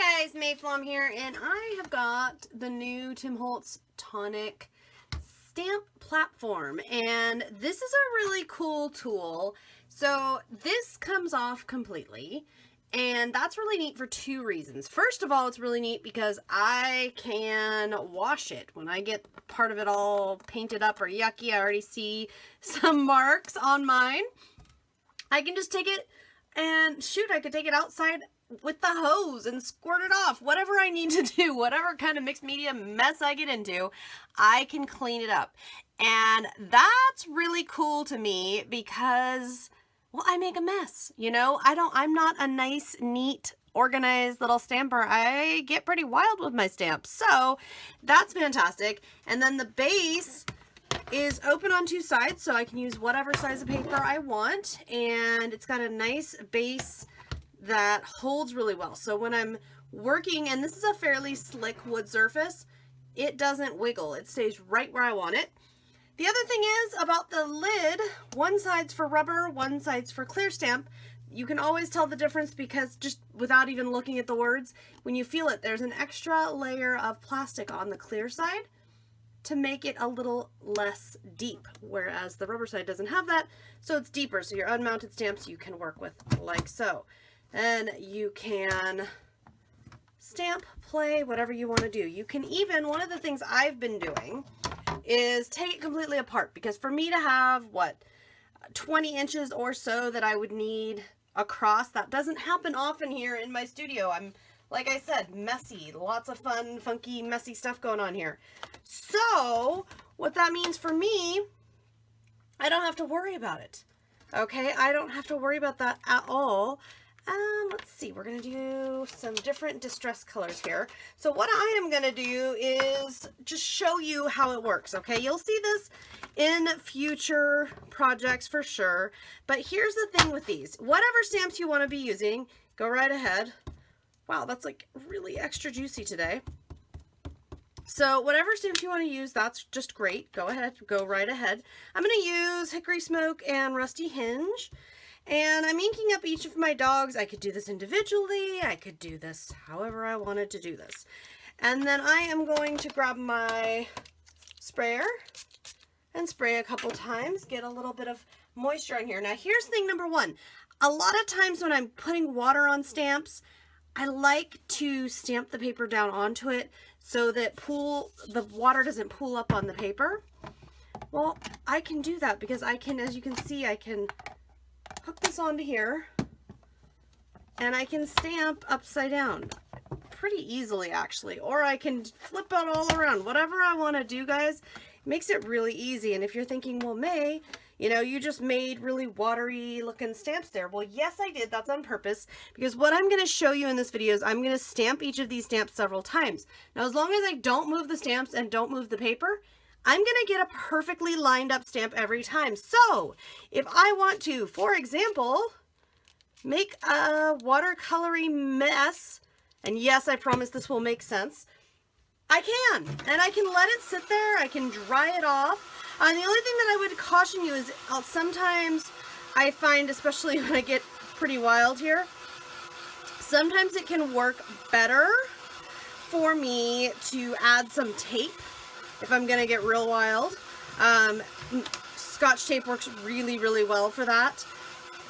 Hey guys, Mayflom here, and I have got the new Tim Holtz Tonic stamp platform, and this is a really cool tool. So this comes off completely, and that's really neat for two reasons. First of all, it's really neat because I can wash it when I get part of it all painted up or yucky. I already see some marks on mine. I can just take it and shoot, I could take it outside with the hose and squirt it off. Whatever I need to do, whatever kind of mixed media mess I get into, I can clean it up. And that's really cool to me because, well, I make a mess, you know? I'm not a nice, neat, organized little stamper. I get pretty wild with my stamps. So that's fantastic. And then the base is open on two sides, so I can use whatever size of paper I want, and it's got a nice base that holds really well. So when I'm working, and this is a fairly slick wood surface, it doesn't wiggle. It stays right where I want it. The other thing is about the lid, one side's for rubber, one side's for clear stamp. You can always tell the difference because just without even looking at the words, when you feel it, there's an extra layer of plastic on the clear side to make it a little less deep, whereas the rubber side doesn't have that, so it's deeper. So your unmounted stamps you can work with like so. And you can stamp, play, whatever you want to do. You can even, one of the things I've been doing is take it completely apart, because for me to have, what, 20 inches or so that I would need across, that doesn't happen often here in my studio. I'm, like I said, messy. Lots of fun, funky, messy stuff going on here. So, what that means for me, I don't have to worry about it. Okay, I don't have to worry about that at all. Let's see, we're going to do some different distress colors here. So what I am going to do is just show you how it works, okay? You'll see this in future projects for sure, but here's the thing with these. Whatever stamps you want to be using, go right ahead. Wow, that's like really extra juicy today. So whatever stamps you want to use, that's just great. Go ahead, go right ahead. I'm going to use Hickory Smoke and Rusty Hinge. And I'm inking up each of my dogs. I could do this individually. I could do this however I wanted to do this. And then I am going to grab my sprayer and spray a couple times, get a little bit of moisture on here. Now here's thing number one. A lot of times when I'm putting water on stamps, I like to stamp the paper down onto it so that the water doesn't pool up on the paper. Well, I can do that because I can, as you can see, I can hook this onto here and I can stamp upside down pretty easily actually, or I can flip it all around. Whatever I want to do, guys, it makes it really easy. And if you're thinking, well, May, you know, you just made really watery looking stamps there. Well, yes, I did. That's on purpose, because what I'm going to show you in this video is I'm going to stamp each of these stamps several times. Now, as long as I don't move the stamps and don't move the paper, I'm going to get a perfectly lined up stamp every time. So if I want to, for example, make a watercolory mess, and yes, I promise this will make sense, I can. And I can let it sit there. I can dry it off. The only thing that I would caution you is sometimes I find, especially when I get pretty wild here, sometimes it can work better for me to add some tape. If I'm gonna get real wild, Scotch tape works really, really well for that.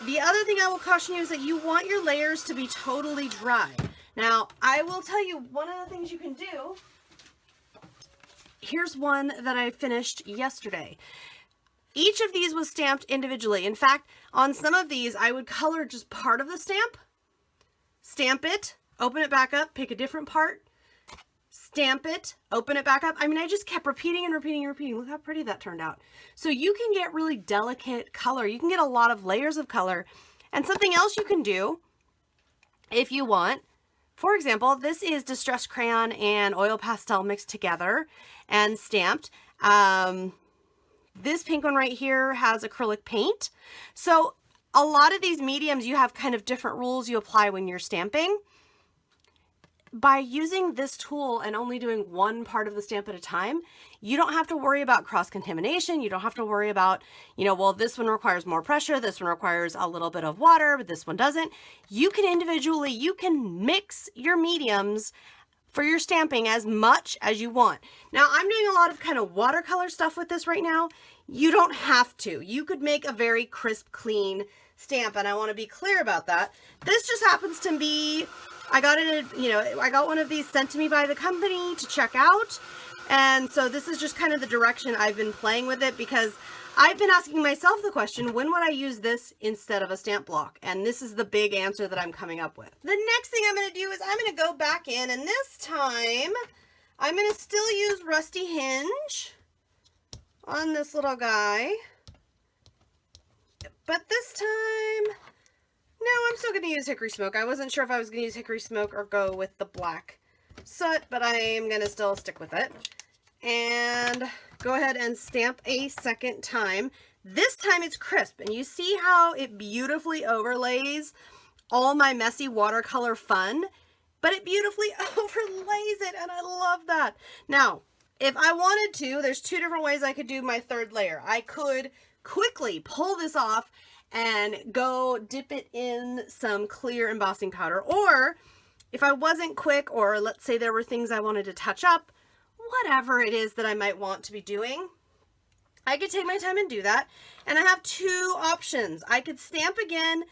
The other thing I will caution you is that you want your layers to be totally dry. Now, I will tell you one of the things you can do. Here's one that I finished yesterday. Each of these was stamped individually. In fact, on some of these, I would color just part of the stamp it, open it back up, pick a different part, stamp it, open it back up. I mean, I just kept repeating and repeating and repeating. Look how pretty that turned out. So you can get really delicate color. You can get a lot of layers of color. And something else you can do if you want, for example, this is Distress Crayon and Oil Pastel mixed together and stamped. This pink one right here has acrylic paint. So a lot of these mediums, you have kind of different rules you apply when you're stamping. by using this tool and only doing one part of the stamp at a time, you don't have to worry about cross-contamination. You don't have to worry about, well, this one requires more pressure, this one requires a little bit of water, but this one doesn't. You can mix your mediums for your stamping as much as you want. Now, I'm doing a lot of kind of watercolor stuff with this right now. You don't have to. You could make a very crisp, clean stamp, and I want to be clear about that. This just happens to be, I got one of these sent to me by the company to check out. And so this is just kind of the direction I've been playing with it, because I've been asking myself the question, when would I use this instead of a stamp block? And this is the big answer that I'm coming up with. The next thing I'm going to do is I'm going to go back in, and this time I'm going to still use Rusty Hinge on this little guy. But this time, no, I'm still going to use Hickory Smoke. I wasn't sure if I was going to use Hickory Smoke or go with the black soot, but I am going to still stick with it. And go ahead and stamp a second time. This time it's crisp, and you see how it beautifully overlays all my messy watercolor fun, but it beautifully overlays it, and I love that. Now, if I wanted to, there's two different ways I could do my third layer. I could quickly pull this off and go dip it in some clear embossing powder, or if I wasn't quick, or let's say there were things I wanted to touch up, whatever it is that I might want to be doing, I could take my time and do that. And I have two options. I could stamp again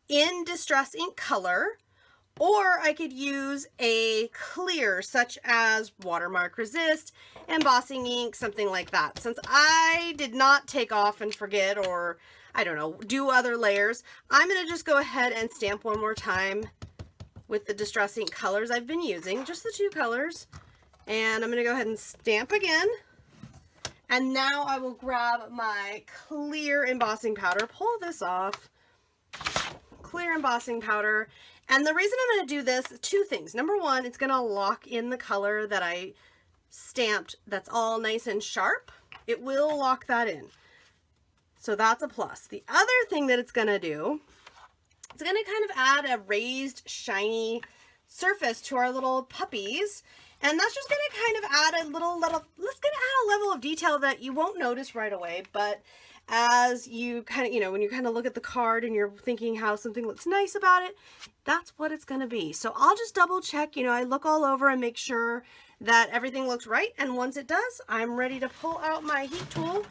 in Distress Ink color, or I could use a clear such as Watermark Resist, embossing ink, something like that. Since I did not take off and forget, or I don't know, do other layers, I'm going to just go ahead and stamp one more time with the Distress Ink colors I've been using, just the two colors. And I'm going to go ahead and stamp again. And now I will grab my clear embossing powder, pull this off, clear embossing powder. And the reason I'm going to do this, two things. Number one, it's going to lock in the color that I stamped that's all nice and sharp. It will lock that in. So that's a plus. The other thing that it's going to do, it's going to kind of add a raised, shiny surface to our little puppies. And that's just going to kind of add a little, let's going to add a level of detail that you won't notice right away. But as you kind of, when you kind of look at the card and you're thinking how something looks nice about it, that's what it's going to be. So I'll just double check, I look all over and make sure that everything looks right. And once it does, I'm ready to pull out my heat tool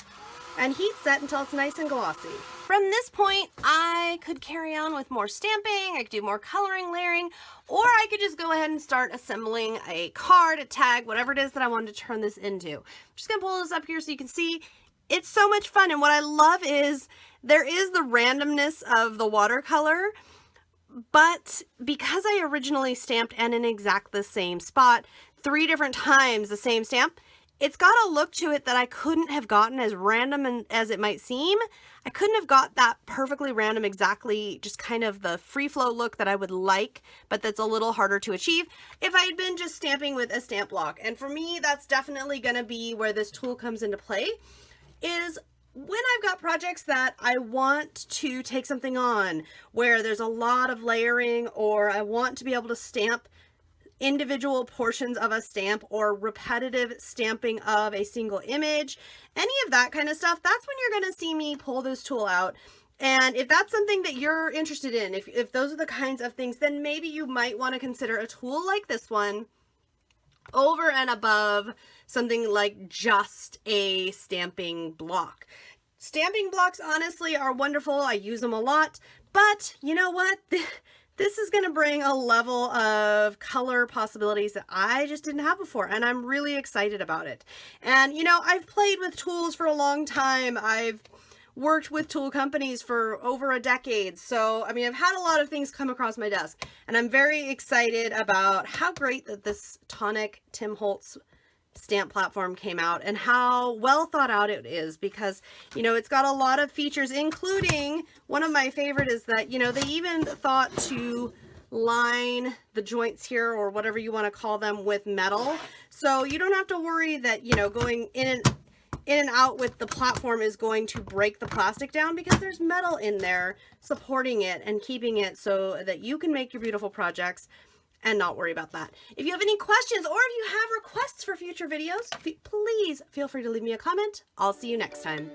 and heat set until it's nice and glossy. From this point, I could carry on with more stamping, I could do more coloring, layering, or I could just go ahead and start assembling a card, a tag, whatever it is that I wanted to turn this into. I'm just gonna pull this up here so you can see. It's so much fun, and what I love is there is the randomness of the watercolor, but because I originally stamped and in exact the same spot 3 different times the same stamp, it's got a look to it that I couldn't have gotten, as random as it might seem. I couldn't have got that perfectly random, exactly just kind of the free flow look that I would like, but that's a little harder to achieve if I had been just stamping with a stamp block. And for me, that's definitely going to be where this tool comes into play, is when I've got projects that I want to take something on where there's a lot of layering, or I want to be able to stamp individual portions of a stamp, or repetitive stamping of a single image, any of that kind of stuff. That's when you're going to see me pull this tool out. And if that's something that you're interested in, if those are the kinds of things, then maybe you might want to consider a tool like this one over and above something like just a stamping block. Stamping blocks, honestly, are wonderful. I use them a lot, but you know what? This is going to bring a level of color possibilities that I just didn't have before, and I'm really excited about it. And, I've played with tools for a long time. I've worked with tool companies for over a decade. So, I've had a lot of things come across my desk, and I'm very excited about how great that this Tonic Tim Holtz stamp platform came out and how well thought out it is, because it's got a lot of features, including one of my favorite is that they even thought to line the joints here, or whatever you want to call them, with metal, so you don't have to worry that going in and out with the platform is going to break the plastic down, because there's metal in there supporting it and keeping it so that you can make your beautiful projects. and not worry about that. If you have any questions or if you have requests for future videos, please feel free to leave me a comment. I'll see you next time.